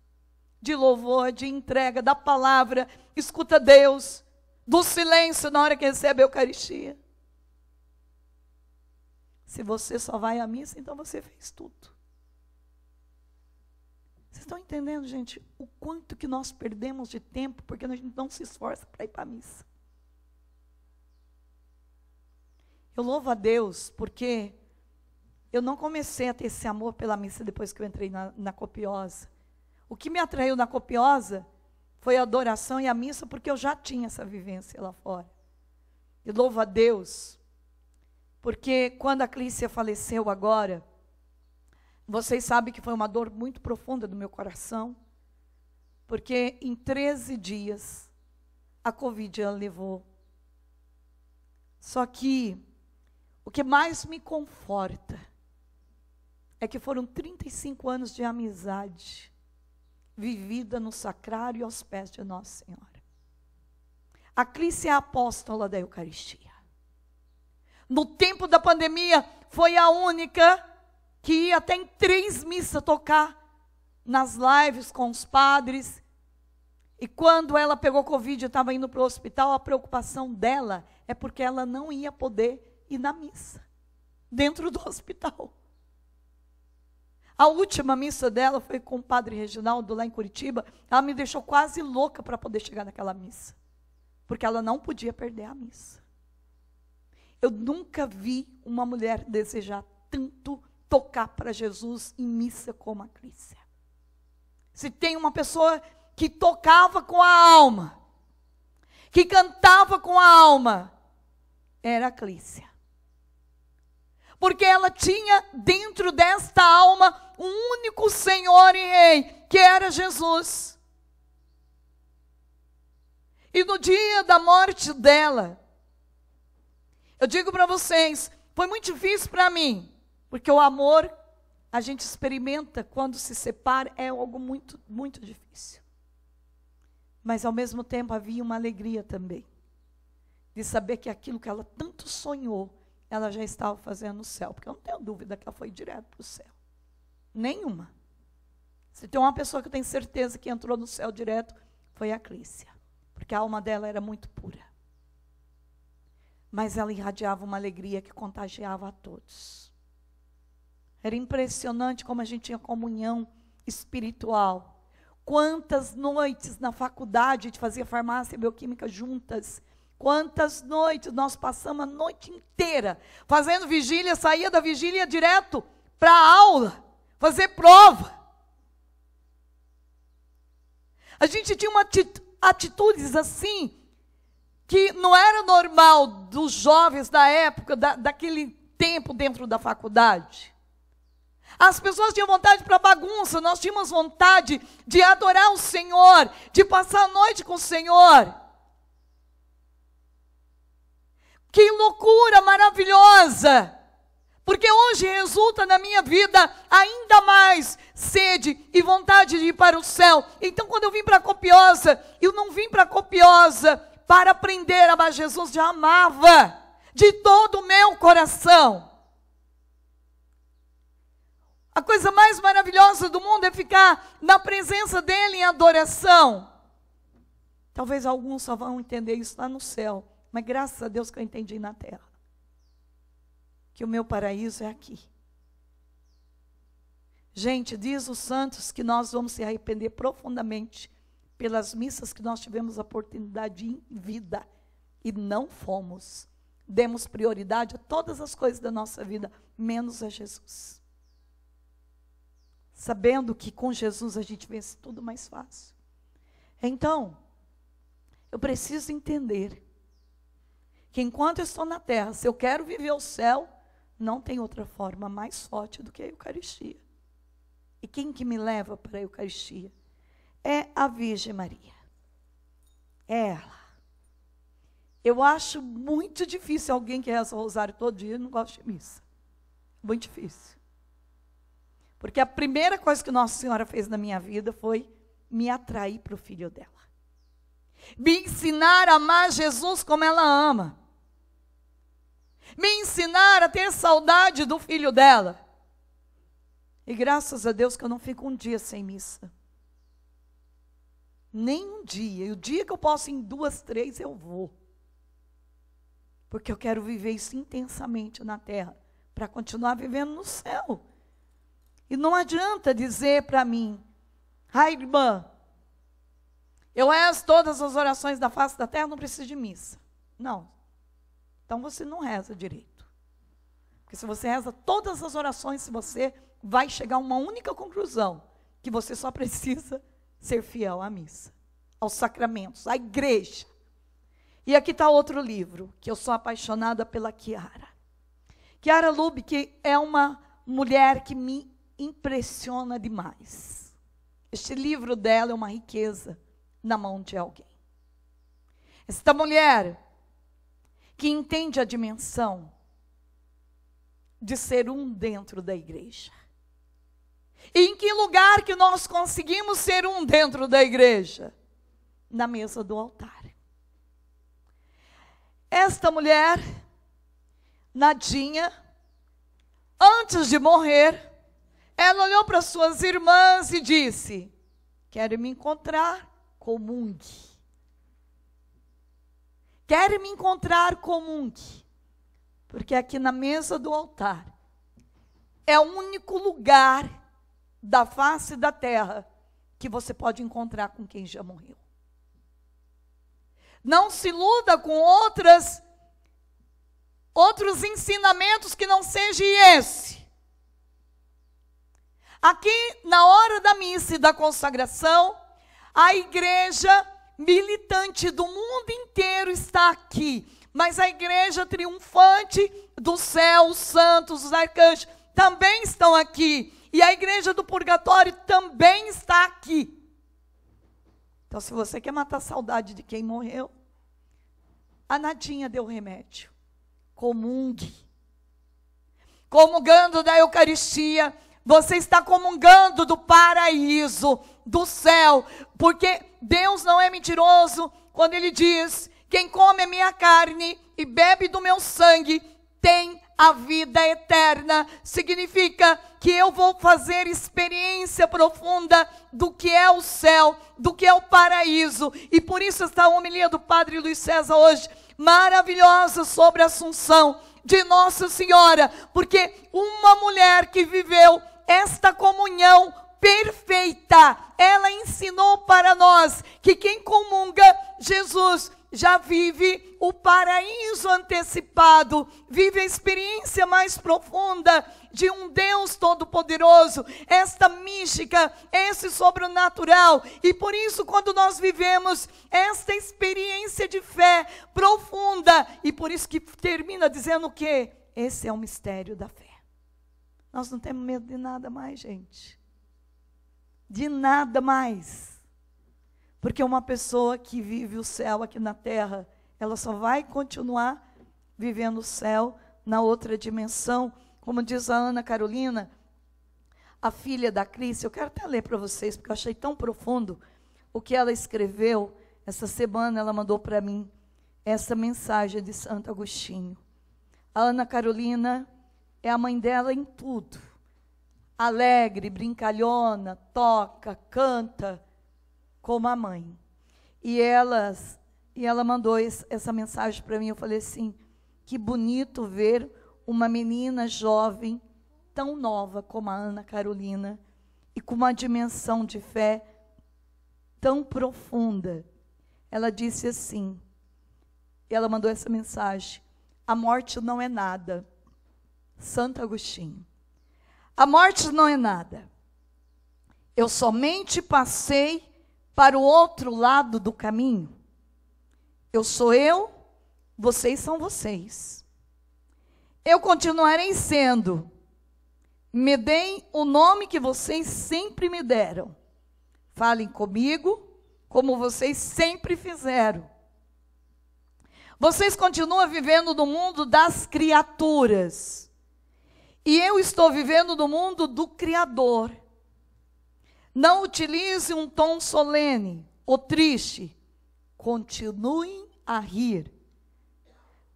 De louvor, de entrega, da palavra, escuta Deus, do silêncio na hora que recebe a Eucaristia. Se você só vai à missa, então você fez tudo. Vocês estão entendendo, gente, o quanto que nós perdemos de tempo porque a gente não se esforça para ir para a missa? Eu louvo a Deus porque eu não comecei a ter esse amor pela missa depois que eu entrei na Copiosa. O que me atraiu na Copiosa foi a adoração e a missa, porque eu já tinha essa vivência lá fora. Eu louvo a Deus, porque quando a Clícia faleceu agora, vocês sabem que foi uma dor muito profunda do meu coração, porque em 13 dias a Covid ela levou. Só que o que mais me conforta é que foram 35 anos de amizade vivida no sacrário e aos pés de Nossa Senhora. A Clícia é a apóstola da Eucaristia. No tempo da pandemia, foi a única que ia até em 3 missas tocar nas lives com os padres. E quando ela pegou Covid e estava indo para o hospital, a preocupação dela é porque ela não ia poder ir na missa, dentro do hospital. A última missa dela foi com o padre Reginaldo, lá em Curitiba. Ela me deixou quase louca para poder chegar naquela missa, porque ela não podia perder a missa. Eu nunca vi uma mulher desejar tanto tocar para Jesus em missa como a Clícia. Se tem uma pessoa que tocava com a alma, que cantava com a alma, era a Clícia. Porque ela tinha dentro desta alma um único Senhor e Rei, que era Jesus. E no dia da morte dela, eu digo para vocês, foi muito difícil para mim, porque o amor, a gente experimenta quando se separa, é algo muito, muito difícil. Mas ao mesmo tempo havia uma alegria também, de saber que aquilo que ela tanto sonhou, ela já estava fazendo no céu, porque eu não tenho dúvida que ela foi direto para o céu. Nenhuma. Se tem uma pessoa que eu tenho certeza que entrou no céu direto, foi a Clícia, porque a alma dela era muito pura. Mas ela irradiava uma alegria que contagiava a todos. Era impressionante como a gente tinha comunhão espiritual. Quantas noites na faculdade, a gente fazia farmácia e bioquímica juntas. Quantas noites nós passamos a noite inteira fazendo vigília, saía da vigília direto para a aula, fazer prova. A gente tinha atitudes assim, que não era normal dos jovens da época, daquele tempo dentro da faculdade. As pessoas tinham vontade para bagunça, nós tínhamos vontade de adorar o Senhor, de passar a noite com o Senhor. Que loucura maravilhosa! Porque hoje resulta na minha vida ainda mais sede e vontade de ir para o céu. Então, quando eu vim para a Copiosa, eu não vim para a Copiosa para aprender a amar Jesus, já amava de todo o meu coração. A coisa mais maravilhosa do mundo é ficar na presença dele em adoração. Talvez alguns só vão entender isso lá no céu. Mas graças a Deus que eu entendi na terra. Que o meu paraíso é aqui. Gente, diz os santos que nós vamos se arrepender profundamente pelas missas que nós tivemos a oportunidade em vida e não fomos. Demos prioridade a todas as coisas da nossa vida, menos a Jesus. Sabendo que com Jesus a gente vence tudo mais fácil. Então, eu preciso entender que enquanto eu estou na terra, se eu quero viver o céu, não tem outra forma mais forte do que a Eucaristia. E quem que me leva para a Eucaristia? É a Virgem Maria. É ela. Eu acho muito difícil alguém que reza o rosário todo dia e não gosta de missa. Muito difícil. Porque a primeira coisa que Nossa Senhora fez na minha vida foi me atrair para o filho dela. Me ensinar a amar Jesus como ela ama. Me ensinar a ter saudade do filho dela. E graças a Deus que eu não fico um dia sem missa. Nem um dia. E o dia que eu posso ir em 2, 3, eu vou. Porque eu quero viver isso intensamente na terra, para continuar vivendo no céu. E não adianta dizer para mim, ai irmã, eu rezo todas as orações da face da terra, não preciso de missa. Não. Então você não reza direito. Porque se você reza todas as orações, você vai chegar a uma única conclusão, que você só precisa ser fiel à missa, aos sacramentos, à igreja. E aqui está outro livro, que eu sou apaixonada pela Chiara. Chiara Lubich, que é uma mulher que me impressiona demais. Este livro dela é uma riqueza na mão de alguém. Esta mulher que entende a dimensão de ser um dentro da igreja. E em que lugar que nós conseguimos ser um dentro da igreja? Na mesa do altar. Esta mulher, Nadinha, antes de morrer, ela olhou para suas irmãs e disse, quero me encontrar, comungue. Quero me encontrar, comungue. Porque aqui na mesa do altar é o único lugar da face da terra que você pode encontrar com quem já morreu. Não se iluda com outros ensinamentos que não seja esse. Aqui, na hora da missa e da consagração, a igreja militante do mundo inteiro está aqui. Mas a igreja triunfante do céu, os santos, os arcanjos, também estão aqui. E a igreja do purgatório também está aqui. Então, se você quer matar a saudade de quem morreu, a Nadinha deu remédio. Comungue. Comungando da Eucaristia, você está comungando do paraíso, do céu. Porque Deus não é mentiroso quando Ele diz, quem come a minha carne e bebe do meu sangue, tem a vida eterna. Significa que eu vou fazer experiência profunda do que é o céu, do que é o paraíso. E por isso esta homilia do Padre Luiz César hoje, maravilhosa, sobre a Assunção de Nossa Senhora. Porque uma mulher que viveu esta comunhão perfeita, ela ensinou para nós que quem comunga Jesus já vive o paraíso antecipado, vive a experiência mais profunda de um Deus todo-poderoso, esta mística, esse sobrenatural. E por isso, quando nós vivemos esta experiência de fé profunda, e por isso que termina dizendo o quê? Esse é o mistério da fé. Nós não temos medo de nada mais, gente. De nada mais. Porque uma pessoa que vive o céu aqui na terra, ela só vai continuar vivendo o céu na outra dimensão. Como diz a Ana Carolina, a filha da Cris, eu quero até ler para vocês, porque eu achei tão profundo o que ela escreveu. Essa semana ela mandou para mim essa mensagem de Santo Agostinho. A Ana Carolina é a mãe dela em tudo. Alegre, brincalhona, toca, canta, como a mãe. E ela mandou essa mensagem para mim. Eu falei assim, que bonito ver uma menina jovem, tão nova como a Ana Carolina, e com uma dimensão de fé tão profunda. Ela disse assim, ela mandou essa mensagem, a morte não é nada. Santo Agostinho. A morte não é nada. Eu somente passei para o outro lado do caminho. Eu sou eu, vocês são vocês. Eu continuarei sendo me deem o nome que vocês sempre me deram. Falem comigo como vocês sempre fizeram. Vocês continuam vivendo no mundo das criaturas. E eu estou vivendo no mundo do Criador. Não utilize um tom solene ou triste. Continuem a rir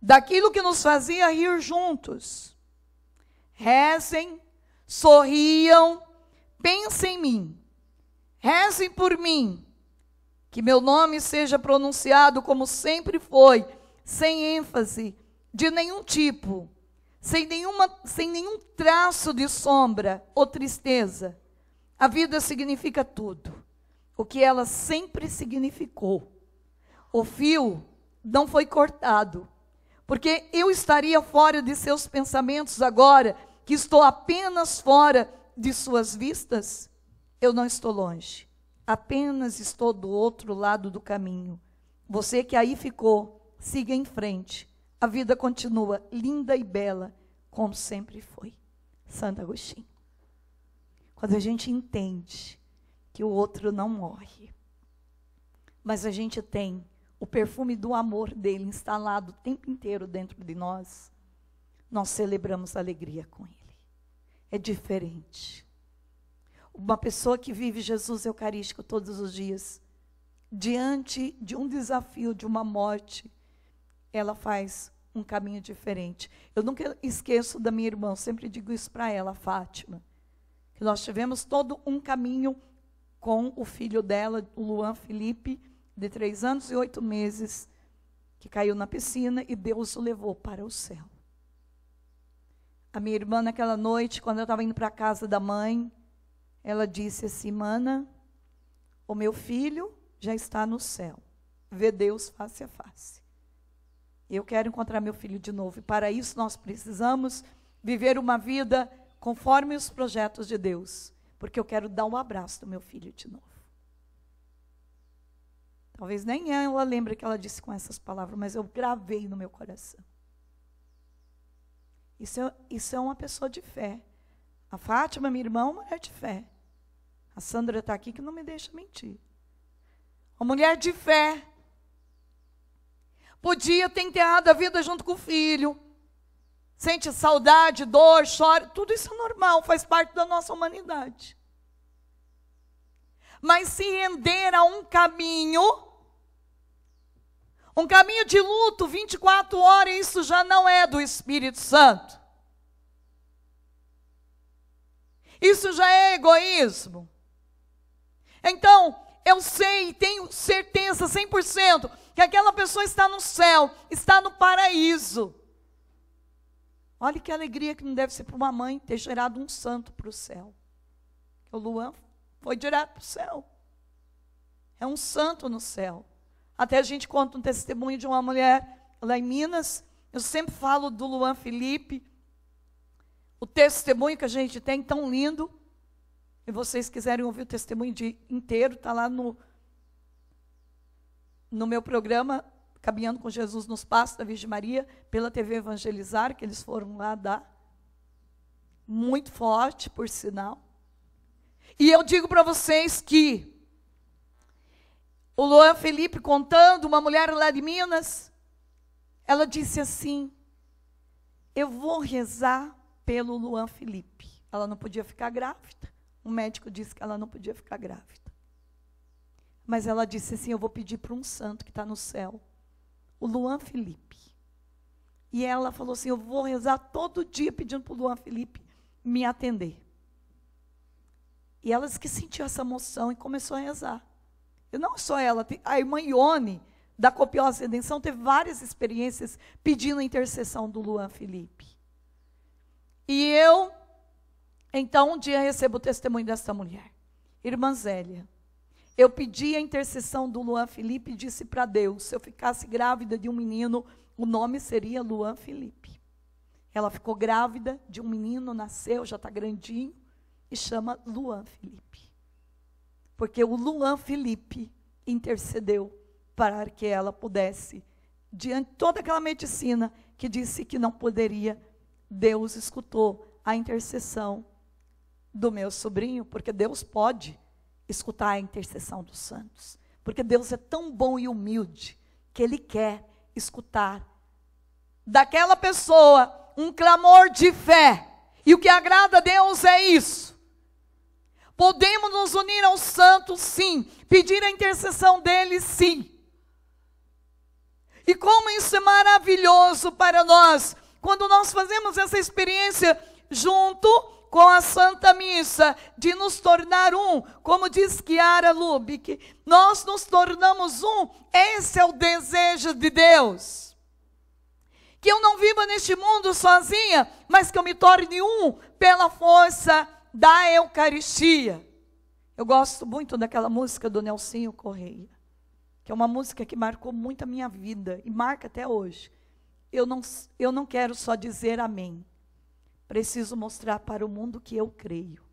daquilo que nos fazia rir juntos. Rezem, sorriam, pensem em mim. Rezem por mim, que meu nome seja pronunciado como sempre foi, sem ênfase de nenhum tipo, sem nenhum traço de sombra ou tristeza. A vida significa tudo, o que ela sempre significou. O fio não foi cortado, porque eu estaria fora de seus pensamentos agora, que estou apenas fora de suas vistas. Eu não estou longe, apenas estou do outro lado do caminho. Você que aí ficou, siga em frente. A vida continua linda e bela, como sempre foi. Santo Agostinho. Quando a gente entende que o outro não morre, mas a gente tem o perfume do amor dele instalado o tempo inteiro dentro de nós, nós celebramos a alegria com ele. É diferente. Uma pessoa que vive Jesus Eucarístico todos os dias, diante de um desafio, de uma morte, ela faz um caminho diferente. Eu nunca esqueço da minha irmã, eu sempre digo isso para ela, Fátima, que nós tivemos todo um caminho com o filho dela, o Luan Felipe, de 3 anos e 8 meses, que caiu na piscina e Deus o levou para o céu. A minha irmã, naquela noite, quando eu estava indo para a casa da mãe, ela disse assim: mana, o meu filho já está no céu, vê Deus face a face. Eu quero encontrar meu filho de novo, e para isso nós precisamos viver uma vida conforme os projetos de Deus, porque eu quero dar um abraço do meu filho de novo. Talvez nem ela lembre que ela disse com essas palavras, mas eu gravei no meu coração. Isso é uma pessoa de fé. A Fátima, minha irmã, é uma mulher de fé. A Sandra está aqui que não me deixa mentir. Uma mulher de fé. Podia ter enterrado a vida junto com o filho. Sente saudade, dor, chora. Tudo isso é normal, faz parte da nossa humanidade. Mas se render a um caminho de luto 24 horas, isso já não é do Espírito Santo. Isso já é egoísmo. Então, eu sei e tenho certeza 100% que aquela pessoa está no céu, está no paraíso. Olha que alegria que não deve ser para uma mãe ter gerado um santo para o céu. O Luan foi direto para o céu. É um santo no céu. Até a gente conta um testemunho de uma mulher lá em Minas. Eu sempre falo do Luan Felipe. O testemunho que a gente tem, tão lindo. E vocês quiserem ouvir o testemunho inteiro, está lá no meu programa, Caminhando com Jesus nos Passos da Virgem Maria, pela TV Evangelizar, que eles foram lá dar. Muito forte, por sinal. E eu digo para vocês que o Luan Felipe contando, uma mulher lá de Minas, ela disse assim: eu vou rezar pelo Luan Felipe. Ela não podia ficar grávida. O médico disse que ela não podia ficar grávida. Mas ela disse assim: eu vou pedir para um santo que está no céu, o Luan Felipe. E ela falou assim: eu vou rezar todo dia pedindo para o Luan Felipe me atender. E ela disse que sentiu essa emoção e começou a rezar. E não só ela, a irmã Ione, da Copiosa Redenção, teve várias experiências pedindo a intercessão do Luan Felipe. E eu, então, um dia recebo o testemunho dessa mulher. Irmã Zélia, eu pedi a intercessão do Luan Felipe e disse para Deus, se eu ficasse grávida de um menino, o nome seria Luan Felipe. Ela ficou grávida de um menino, nasceu, já está grandinho, e chama Luan Felipe. Porque o Luan Felipe intercedeu para que ela pudesse, diante de toda aquela medicina que disse que não poderia, Deus escutou a intercessão do meu sobrinho, porque Deus pode escutar a intercessão dos santos. Porque Deus é tão bom e humilde que Ele quer escutar daquela pessoa um clamor de fé. E o que agrada a Deus é isso. Podemos nos unir aos santos, sim. Pedir a intercessão deles, sim. E como isso é maravilhoso para nós, quando nós fazemos essa experiência junto com a Santa Missa, de nos tornar um, como diz Chiara Lubick, nós nos tornamos um. Esse é o desejo de Deus. Que eu não viva neste mundo sozinha, mas que eu me torne um pela força da Eucaristia. Eu gosto muito daquela música do Nelsinho Correia, que é uma música que marcou muito a minha vida, e marca até hoje. Eu não quero só dizer amém. Preciso mostrar para o mundo que eu creio.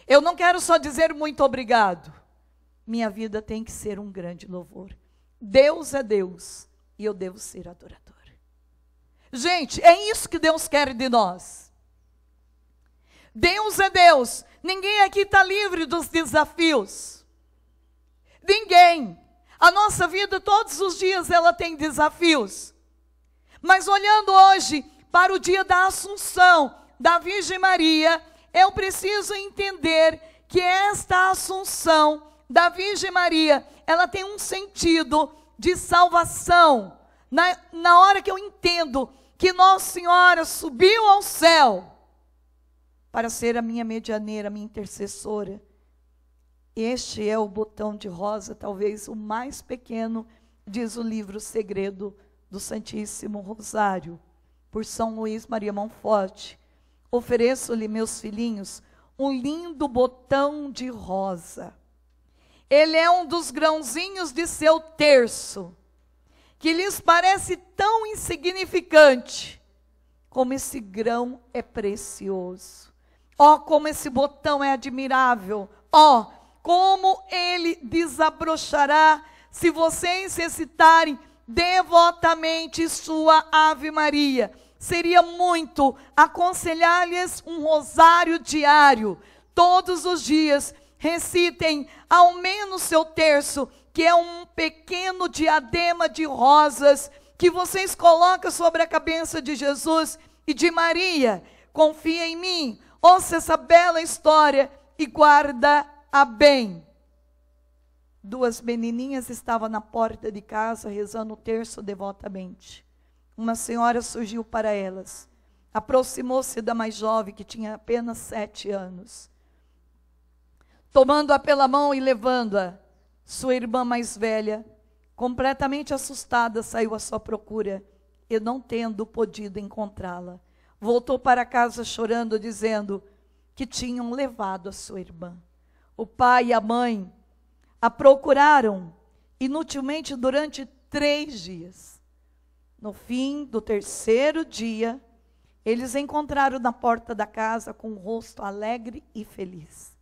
Eu não quero só dizer muito obrigado. Minha vida tem que ser um grande louvor. Deus é Deus, e eu devo ser adorador. Gente, é isso que Deus quer de nós. Deus é Deus. Ninguém aqui está livre dos desafios. Ninguém. A nossa vida, todos os dias, ela tem desafios. Mas olhando hoje para o dia da Assunção da Virgem Maria, eu preciso entender que esta Assunção da Virgem Maria, ela tem um sentido de salvação. Na hora que eu entendo que Nossa Senhora subiu ao céu para ser a minha medianeira, a minha intercessora. Este é o botão de rosa, talvez o mais pequeno, diz o livro Segredo do Santíssimo Rosário, por São Luís Maria Monforte. Ofereço-lhe, meus filhinhos, um lindo botão de rosa. Ele é um dos grãozinhos de seu terço, que lhes parece tão insignificante, como esse grão é precioso. Ó, como esse botão é admirável. Ó, como ele desabrochará se vocês recitarem devotamente sua Ave Maria. Seria muito aconselhar-lhes um rosário diário. Todos os dias recitem ao menos seu terço, que é um pequeno diadema de rosas que vocês colocam sobre a cabeça de Jesus e de Maria. Confia em mim. Ouça essa bela história e guarda-a bem. Duas menininhas estavam na porta de casa rezando o terço devotamente. Uma senhora surgiu para elas. Aproximou-se da mais jovem, que tinha apenas 7 anos. Tomando-a pela mão e levando-a, sua irmã mais velha, completamente assustada, saiu à sua procura e, não tendo podido encontrá-la, voltou para casa chorando, dizendo que tinham levado a sua irmã. O pai e a mãe a procuraram inutilmente durante 3 dias. No fim do 3º dia, eles encontraram na porta da casa com o rosto alegre e feliz.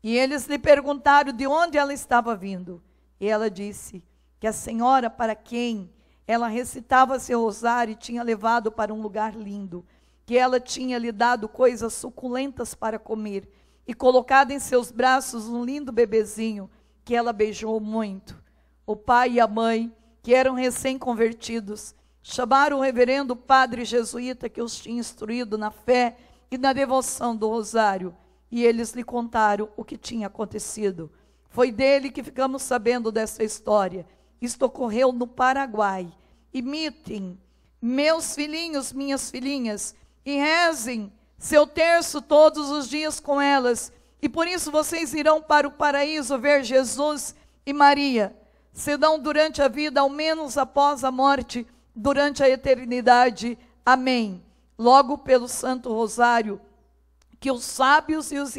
E eles lhe perguntaram de onde ela estava vindo. E ela disse que a senhora para quem ela recitava seu rosário tinha levado para um lugar lindo, que ela tinha lhe dado coisas suculentas para comer e colocado em seus braços um lindo bebezinho que ela beijou muito. O pai e a mãe, que eram recém-convertidos, chamaram o reverendo padre jesuíta que os tinha instruído na fé e na devoção do rosário, e eles lhe contaram o que tinha acontecido. Foi dele que ficamos sabendo dessa história. Isto ocorreu no Paraguai. Imitem, meus filhinhos, minhas filhinhas, e rezem seu terço todos os dias com elas, e por isso vocês irão para o paraíso ver Jesus e Maria, se não durante a vida, ao menos após a morte, durante a eternidade. Amém. Logo pelo Santo Rosário, que os sábios e os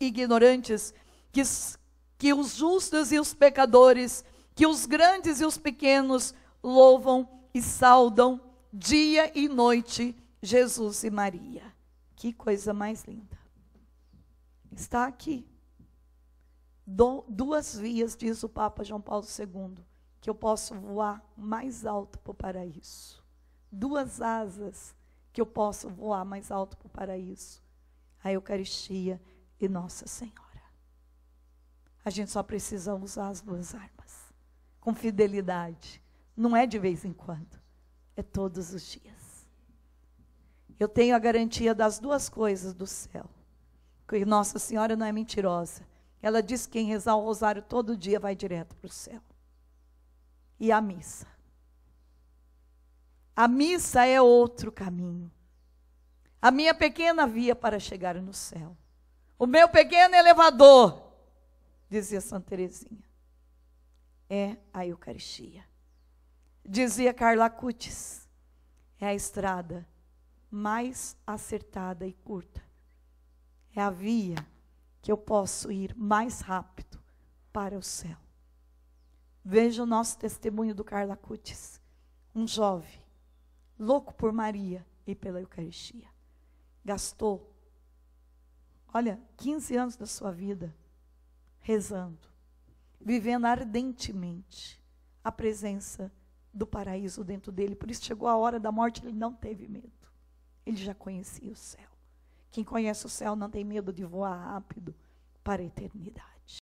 ignorantes, que os justos e os pecadores, que os grandes e os pequenos louvam e saudam dia e noite Jesus e Maria. Que coisa mais linda. Está aqui. 2 vias, diz o Papa João Paulo II, que eu posso voar mais alto para o paraíso. 2 asas que eu posso voar mais alto para o paraíso. A Eucaristia e Nossa Senhora. A gente só precisa usar as duas armas, com fidelidade. Não é de vez em quando, é todos os dias. Eu tenho a garantia das duas coisas do céu. Porque Nossa Senhora não é mentirosa. Ela diz que quem rezar o rosário todo dia vai direto para o céu. E a missa? A missa é outro caminho. A minha pequena via para chegar no céu. O meu pequeno elevador, dizia Santa Teresinha, é a Eucaristia. Dizia Carla Acutis, é a estrada mais acertada e curta. É a via que eu posso ir mais rápido para o céu. Veja o nosso testemunho do Carla Acutis. Um jovem, louco por Maria e pela Eucaristia. Gastou, 15 anos da sua vida rezando, vivendo ardentemente a presença do paraíso dentro dele. Por isso chegou a hora da morte, ele não teve medo. Ele já conhecia o céu. Quem conhece o céu não tem medo de voar rápido para a eternidade.